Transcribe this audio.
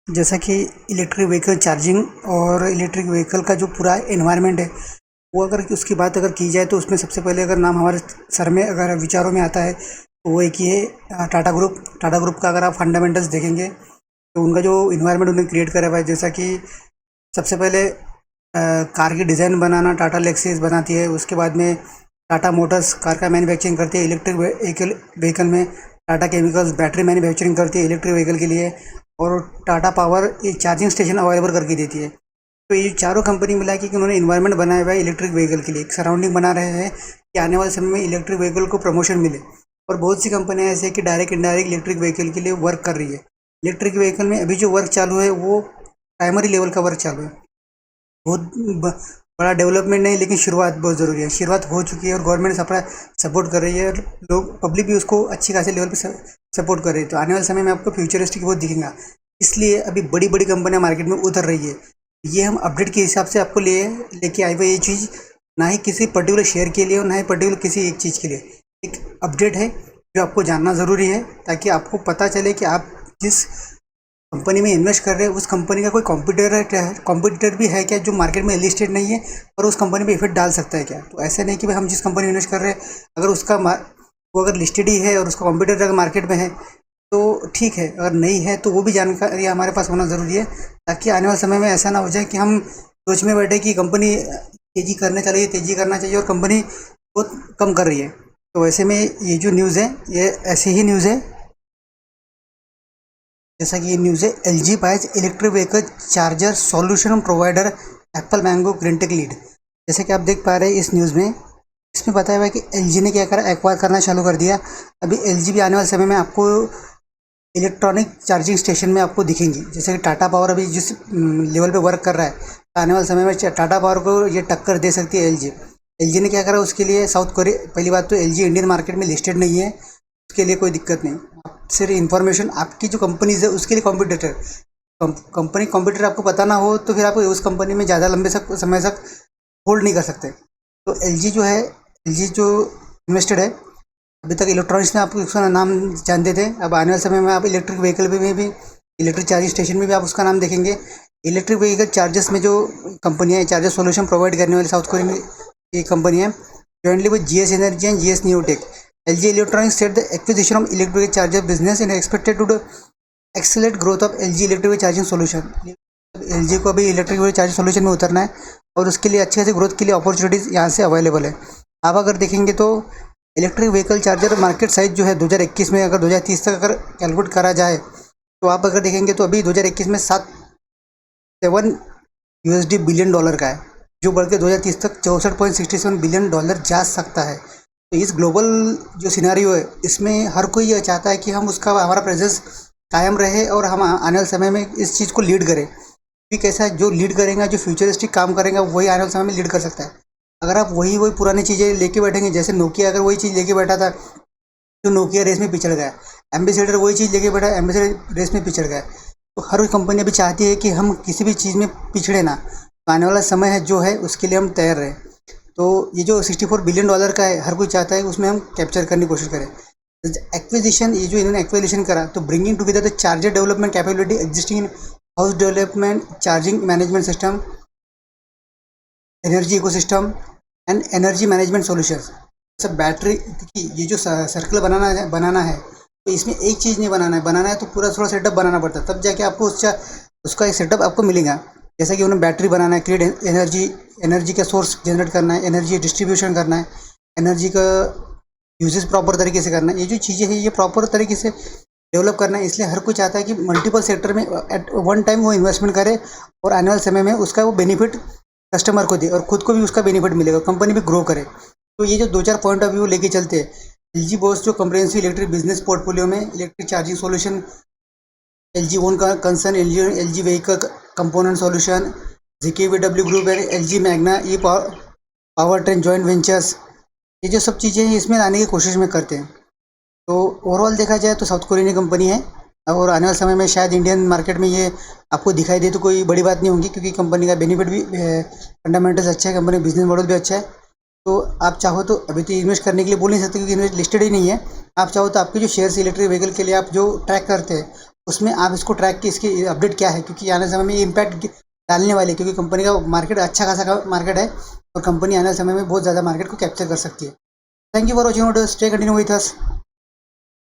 जैसा कि electric vehicle charging और इलेक्ट्रिक व्हीकल का जो पूरा एनवायरनमेंट है, वो अगर उसकी बात अगर की जाए तो उसमें सबसे पहले अगर नाम हमारे सर में अगर विचारों में आता है तो वो एक ही है, टाटा ग्रुप का अगर आप फंडामेंटल्स देखेंगे तो उनका जो इन्वायरमेंट उन्होंने क्रिएट करा हुआ है, जैसा कि सबसे पहले कार की डिज़ाइन बनाना टाटा लेक्सिस बनाती है। उसके बाद में टाटा मोटर्स कार का मैन्युफैक्चरिंग करती है। इलेक्ट्रिक व्हीकल में टाटा केमिकल्स बैटरी मैन्युफैक्चरिंग करती है इलेक्ट्रिक व्हीकल के लिए। और टाटा पावर एक चार्जिंग स्टेशन अवेलेबल करके देती है। तो ये चारों कंपनी मिला के कि उन्होंने इन्वायरमेंट बनाया हुआ है इलेक्ट्रिक व्हीकल के लिए, एक सराउंडिंग बना रहे हैं कि आने वाले समय में इलेक्ट्रिक व्हीकल को प्रमोशन मिले। और बहुत सी कंपनियां ऐसे कि डायरेक्ट इनडायरेक्ट इलेक्ट्रिक व्हीकल के लिए वर्क कर रही है। इलेक्ट्रिक व्हीकल में अभी जो वर्क चालू है वो प्राइमरी लेवल का वर्क चालू है। बहुत बड़ा डेवलपमेंट नहीं, लेकिन शुरुआत बहुत ज़रूरी है। शुरुआत हो चुकी है और गवर्नमेंट अपना सपोर्ट कर रही है और लोग पब्लिक भी उसको अच्छी खासी लेवल पे सपोर्ट कर रही है। तो आने वाले समय में आपको फ्यूचरिस्टिक बहुत दिखेगा। इसलिए अभी बड़ी बड़ी कंपनियां मार्केट में उतर रही है। ये हम अपडेट के हिसाब से आपको लेके आए हुए ये चीज़, ना ही किसी पर्टिकुलर शेयर के लिए और ना ही पर्टिकुलर किसी एक चीज़ के लिए। एक अपडेट है जो आपको जानना ज़रूरी है, ताकि आपको पता चले कि आप जिस कंपनी में इन्वेस्ट कर रहे हैं उस कंपनी का कोई कॉम्पिटिटर भी है क्या, जो मार्केट में लिस्टेड नहीं है और उस कंपनी पे इफेक्ट डाल सकता है क्या। तो ऐसे नहीं कि भाई हम जिस कंपनी में इन्वेस्ट कर रहे हैं अगर वो अगर लिस्टेड ही है और उसका कॉम्पिटिटर अगर मार्केट में है तो ठीक है, अगर नहीं है तो वो भी जानकारी हमारे पास होना ज़रूरी है, ताकि आने वाले समय में ऐसा ना हो जाए कि हम सोच में बैठे कि कंपनी तेज़ी करने चलिए, तेज़ी करना चाहिए और कंपनी बहुत कम कर रही है। तो ऐसे में ये जो न्यूज़ है ये ऐसी ही न्यूज़ है, जैसा कि ये न्यूज़ है, LG buys electric vehicle charger solution provider Apple Mango Greentech lead. जैसे कि आप देख पा रहे हैं इस न्यूज़ में, इसमें बताया हुआ है कि LG ने क्या करा, एक्वायर करना चालू कर दिया। अभी LG भी आने वाले समय में आपको इलेक्ट्रॉनिक चार्जिंग स्टेशन में आपको दिखेंगी। जैसे कि टाटा पावर अभी जिस लेवल पे वर्क कर रहा है, तो आने वाले समय में टाटा पावर को ये टक्कर दे सकती है LG ने क्या करा उसके लिए साउथ कोरिया। पहली बात तो LG इंडियन मार्केट में लिस्टेड नहीं है, उसके लिए कोई दिक्कत नहीं। आप सिर्फ इन्फॉर्मेशन आपकी जो कंपनीज है उसके लिए कॉम्पिटिटर आपको पता ना हो तो फिर आप उस कंपनी में ज़्यादा लंबे समय तक होल्ड नहीं कर सकते। तो LG जो इन्वेस्टेड है, अभी तक इलेक्ट्रॉनिक्स में आप उसका नाम जानते थे, अब आने वाले समय में आप इलेक्ट्रिक व्हीकल में भी इलेक्ट्रिक चार्जिंग स्टेशन में भी आप उसका नाम देखेंगे। इलेक्ट्रिक व्हीकल चार्जर्स में जो कंपनियाँ चार्जर सोल्यूशन प्रोवाइड करने वाली साउथ कोरिया में ये कंपनी है, jointly with GS energy and GS Newtech. LG Electronics said the acquisition of electric charger business is expected to accelerate growth of LG electric charging solution। LG को अभी electric charging solution में उतरना है और उसके लिए अच्छी खासी ग्रोथ के लिए अपॉर्चुनिटीज़ यहाँ से अवेलेबल है। आप अगर देखेंगे तो electric vehicle charger market size जो है 2021 में, अगर 2030 तक अगर कैलकुलेट करा जाए तो आप अगर देखेंगे तो अभी 2021 में 7 USD बिलियन डॉलर का है, जो बढ़ के 2030 तक 64.67 बिलियन डॉलर जा सकता है। तो इस ग्लोबल जो सिनेरियो है इसमें हर कोई ये चाहता है कि हम उसका हमारा प्रेजेंस कायम रहे और हम आने वाले समय में इस चीज़ को लीड करें। क्योंकि कैसा है, जो लीड करेगा, जो फ्यूचरिस्टिक काम करेगा वही आने वाले समय में लीड कर सकता है। अगर आप वही पुरानी चीज़ें लेके बैठेंगे, जैसे नोकिया अगर वही चीज़ लेके बैठा था तो नोकिया रेस में पिछड़ गया, एम्बेसडर वही चीज़ लेके बैठा, एम्बेसडर रेस में पिछड़ गया। तो हर कंपनी अभी चाहती है कि हम किसी भी चीज़ में पिछड़े ना। तो आने वाला समय है जो है उसके लिए हम तैयार रहें। तो ये जो 64 बिलियन डॉलर का है, हर कोई चाहता है उसमें हम कैप्चर करने की कोशिश करें। एक्विजिशन, ये जो इन्होंने एक्विजिशन करा, तो bringing together the charger development capability existing in house development charging management system, energy ecosystem and energy management solutions. सब बैटरी की ये जो सर्कल बनाना है तो इसमें एक चीज़ नहीं बनाना है तो पूरा थोड़ा सेटअप बनाना पड़ता है, तब जाके आपको उसका एक सेटअप आपको मिलेगा। जैसा कि उन्हें बैटरी बनाना है, क्रिएट एनर्जी का सोर्स जनरेट करना है, एनर्जी डिस्ट्रीब्यूशन करना है, एनर्जी का यूजेस प्रॉपर तरीके से करना है। ये जो चीज़ें हैं ये प्रॉपर तरीके से डेवलप करना है। इसलिए हर कोई चाहता है कि मल्टीपल सेक्टर में एट वन टाइम वो इन्वेस्टमेंट करे और आने वाले समय में उसका वो बेनिफिट कस्टमर को दे और खुद को भी उसका बेनिफिट मिलेगा, कंपनी भी ग्रो करे। तो ये जो 2-4 पॉइंट ऑफ व्यू लेके चलते हैं, LG बॉस जो कम्प्रेहेंसिव इलेक्ट्रिक बिजनेस पोर्टफोलियो में electric charging solution, LG own का concern, LG vehicle component solution, ZKVW group and LG Magna ये पावर ट्रेन जॉइंट वेंचर्स, ये जो सब चीज़ें हैं इसमें लाने की कोशिश में करते हैं। तो ओवरऑल देखा जाए तो साउथ कोरियन कंपनी है और आने वाले समय में शायद इंडियन मार्केट में ये आपको दिखाई दे तो कोई बड़ी बात नहीं होगी, क्योंकि कंपनी का बेनिफिट भी फंडामेंटल्स अच्छा है, कंपनी बिजनेस मॉडल भी अच्छा है। तो आप चाहो तो अभी तो इन्वेस्ट करने के लिए बोल नहीं सकते क्योंकि इन्वेस्ट लिस्टेड ही नहीं है। आप चाहो तो आपके जो शेयर्स इलेक्ट्रिक व्हीकल के लिए आप जो ट्रैक करते हैं उसमें आप इसको ट्रैक की इसकी अपडेट क्या है, क्योंकि आने समय में ये इम्पैक्ट डालने वाले, क्योंकि कंपनी का मार्केट अच्छा खासा मार्केट है और कंपनी आने वाले समय में बहुत ज़्यादा मार्केट को कैप्चर कर सकती है। Thank you for watching, stay continue with us.